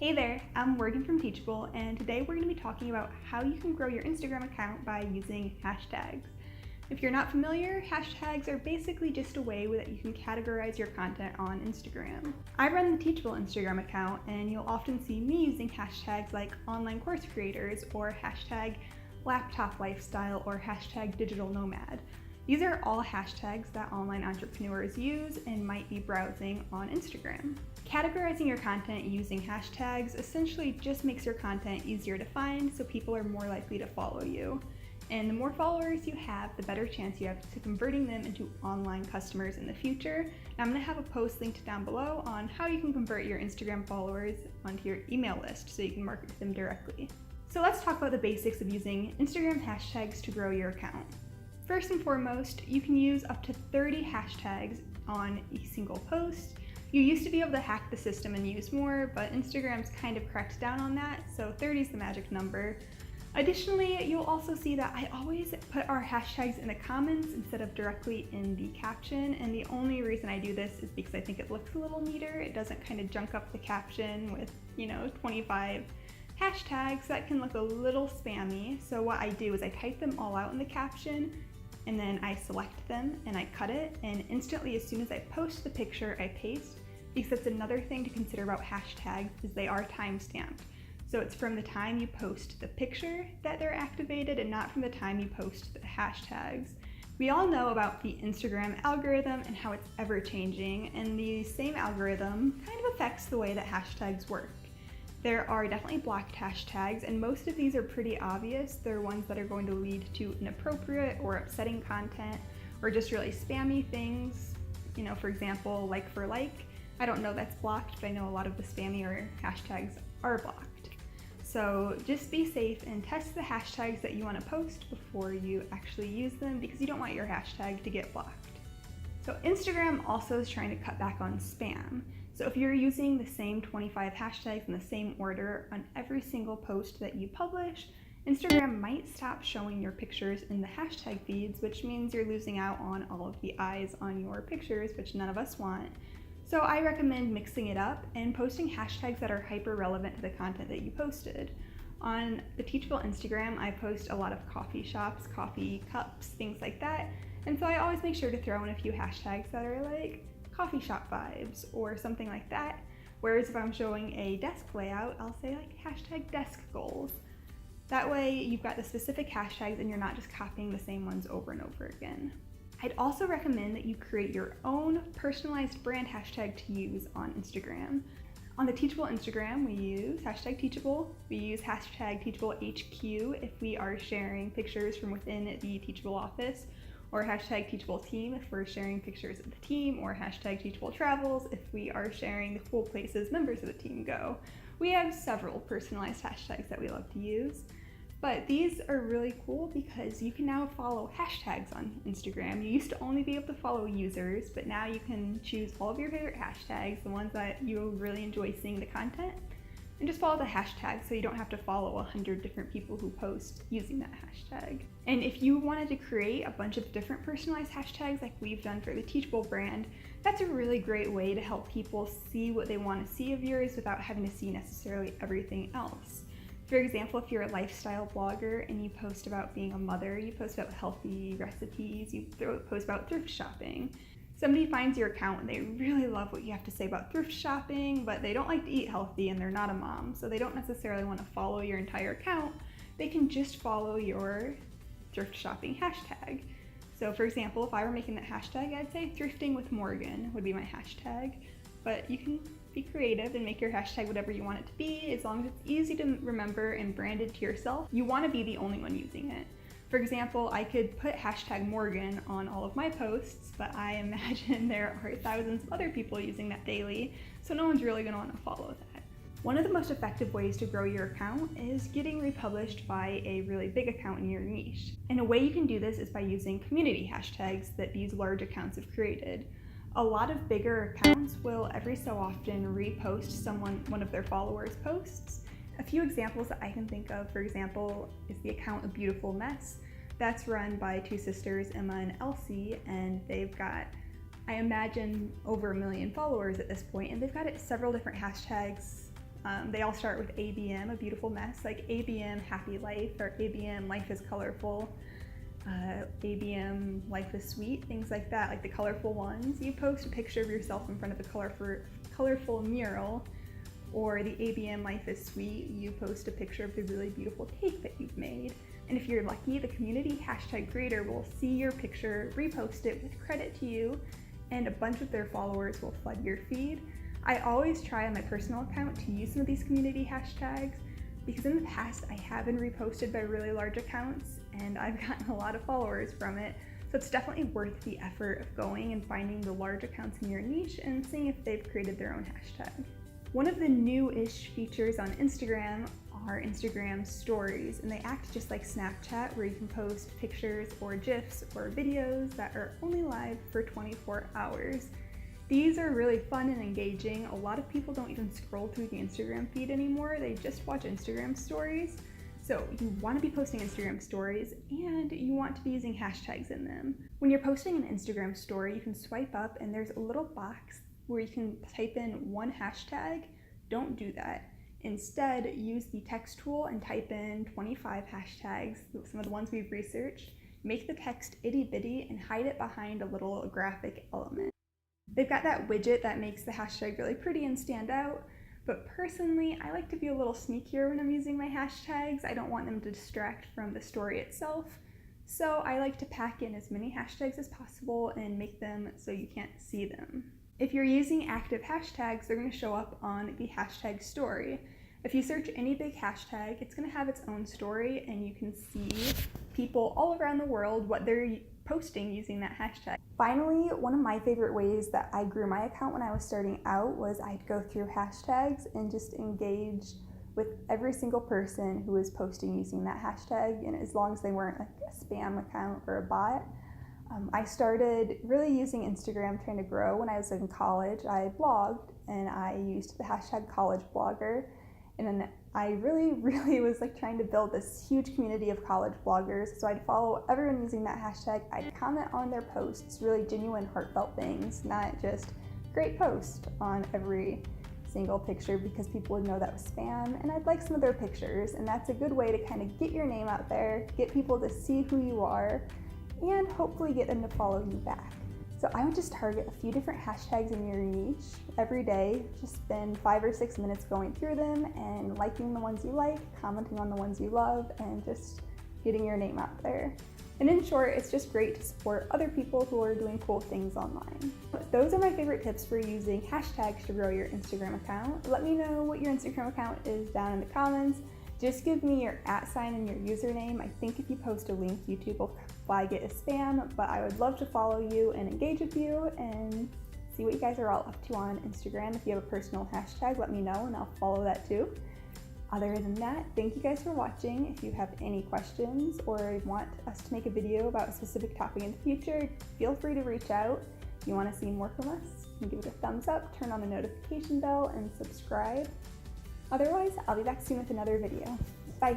Hey there, I'm Morgan from Teachable, and today we're going to be talking about how you can grow your Instagram account by using hashtags. If you're not familiar, hashtags are basically just a way that you can categorize your content on Instagram. I run the Teachable Instagram account, and you'll often see me using hashtags like online course creators or hashtag laptop lifestyle or hashtag digital nomad. These are all hashtags that online entrepreneurs use and might be browsing on Instagram. Categorizing your content using hashtags essentially just makes your content easier to find, so people are more likely to follow you. And the more followers you have, the better chance you have to converting them into online customers in the future. And I'm going to have a post linked down below on how you can convert your Instagram followers onto your email list so you can market to them directly. So let's talk about the basics of using Instagram hashtags to grow your account. First and foremost, you can use up to 30 hashtags on a single post. You used to be able to hack the system and use more, but Instagram's kind of cracked down on that, so 30 is the magic number. Additionally, you'll also see that I always put our hashtags in the comments instead of directly in the caption, and the only reason I do this is because I think it looks a little neater. It doesn't kind of junk up the caption with, 25 hashtags. That can look a little spammy, so what I do is I type them all out in the caption, and then I select them and I cut it, and instantly as soon as I post the picture, I paste, because that's another thing to consider about hashtags is they are time-stamped. So it's from the time you post the picture that they're activated and not from the time you post the hashtags. We all know about the Instagram algorithm and how it's ever-changing, and the same algorithm kind of affects the way that hashtags work. There are definitely blocked hashtags, and most of these are pretty obvious. They're ones that are going to lead to inappropriate or upsetting content, or just really spammy things. For example, like for like. I don't know that's blocked, but I know a lot of the spammier hashtags are blocked. So just be safe and test the hashtags that you want to post before you actually use them, because you don't want your hashtag to get blocked. So Instagram also is trying to cut back on spam. So if you're using the same 25 hashtags in the same order on every single post that you publish, Instagram might stop showing your pictures in the hashtag feeds, which means you're losing out on all of the eyes on your pictures, which none of us want. So I recommend mixing it up and posting hashtags that are hyper relevant to the content that you posted. On the Teachable Instagram, I post a lot of coffee shops, coffee cups, things like that. And so I always make sure to throw in a few hashtags that are like coffee shop vibes or something like that. Whereas if I'm showing a desk layout, I'll say like hashtag desk goals. That way you've got the specific hashtags and you're not just copying the same ones over and over again. I'd also recommend that you create your own personalized brand hashtag to use on Instagram. On the Teachable Instagram, we use hashtag Teachable. We use hashtag Teachable HQ if we are sharing pictures from within the Teachable office, or hashtag Teachable Team if we're sharing pictures of the team, or hashtag Teachable Travels if we are sharing the cool places members of the team go. We have several personalized hashtags that we love to use, but these are really cool because you can now follow hashtags on Instagram. You used to only be able to follow users, but now you can choose all of your favorite hashtags, the ones that you really enjoy seeing the content, and just follow the hashtag so you don't have to follow 100 different people who post using that hashtag. And if you wanted to create a bunch of different personalized hashtags like we've done for the Teachable brand, that's a really great way to help people see what they want to see of yours without having to see necessarily everything else. For example, if you're a lifestyle blogger and you post about being a mother, you post about healthy recipes, you post about thrift shopping. Somebody finds your account and they really love what you have to say about thrift shopping, but they don't like to eat healthy and they're not a mom, so they don't necessarily want to follow your entire account. They can just follow your thrift shopping hashtag. So for example, if I were making that hashtag, I'd say thrifting with Morgan would be my hashtag, but you can be creative and make your hashtag whatever you want it to be, as long as it's easy to remember and branded to yourself. You want to be the only one using it. For example, I could put hashtag Morgan on all of my posts, but I imagine there are thousands of other people using that daily, so no one's really going to want to follow that. One of the most effective ways to grow your account is getting republished by a really big account in your niche. And a way you can do this is by using community hashtags that these large accounts have created. A lot of bigger accounts will every so often repost one of their followers' posts. A few examples that I can think of, for example, is the account A Beautiful Mess. That's run by two sisters, Emma and Elsie, and they've got, I imagine, over 1 million followers at this point, and they've got several different hashtags They all start with ABM, a beautiful mess, like ABM happy life, or ABM life is colorful, ABM life is sweet, things like that, like the colorful ones. You post a picture of yourself in front of a colorful mural, or the ABM life is sweet, you post a picture of the really beautiful cake that you've made. And if you're lucky, the community hashtag creator will see your picture, repost it with credit to you, and a bunch of their followers will flood your feed. I always try on my personal account to use some of these community hashtags because in the past I have been reposted by really large accounts and I've gotten a lot of followers from it. So it's definitely worth the effort of going and finding the large accounts in your niche and seeing if they've created their own hashtag. One of the new-ish features on Instagram are Instagram stories, and they act just like Snapchat, where you can post pictures or GIFs or videos that are only live for 24 hours. These are really fun and engaging. A lot of people don't even scroll through the Instagram feed anymore, they just watch Instagram stories. So you want to be posting Instagram stories and you want to be using hashtags in them. When you're posting an Instagram story, you can swipe up and there's a little box where you can type in one hashtag. Don't do that. Instead, use the text tool and type in 25 hashtags, some of the ones we've researched. Make the text itty bitty and hide it behind a little graphic element. They've got that widget that makes the hashtag really pretty and stand out, but personally, I like to be a little sneakier when I'm using my hashtags. I don't want them to distract from the story itself, so I like to pack in as many hashtags as possible and make them so you can't see them. If you're using active hashtags, they're going to show up on the hashtag story. If you search any big hashtag, it's going to have its own story and you can see people all around the world what they're posting using that hashtag. Finally, one of my favorite ways that I grew my account when I was starting out was I'd go through hashtags and just engage with every single person who was posting using that hashtag, and as long as they weren't like a spam account or a bot. I started really using Instagram trying to grow when I was in college. I blogged and I used the hashtag college blogger, and then I really was like trying to build this huge community of college bloggers. So I'd follow everyone using that hashtag. I'd comment on their posts, really genuine, heartfelt things, not just great post on every single picture because people would know that was spam, and I'd like some of their pictures, and that's a good way to kind of get your name out there, get people to see who you are, and hopefully get them to follow you back. So I would just target a few different hashtags in your niche every day. Just spend 5 or 6 minutes going through them and liking the ones you like, commenting on the ones you love, and just getting your name out there. And in short, it's just great to support other people who are doing cool things online. Those are my favorite tips for using hashtags to grow your Instagram account. Let me know what your Instagram account is down in the comments. Just give me your @ and your username. I think if you post a link, YouTube will flag it as spam, but I would love to follow you and engage with you and see what you guys are all up to on Instagram. If you have a personal hashtag, let me know and I'll follow that too. Other than that, thank you guys for watching. If you have any questions or want us to make a video about a specific topic in the future, feel free to reach out. If you want to see more from us, you can give it a thumbs up, turn on the notification bell, and subscribe. Otherwise, I'll be back soon with another video. Bye!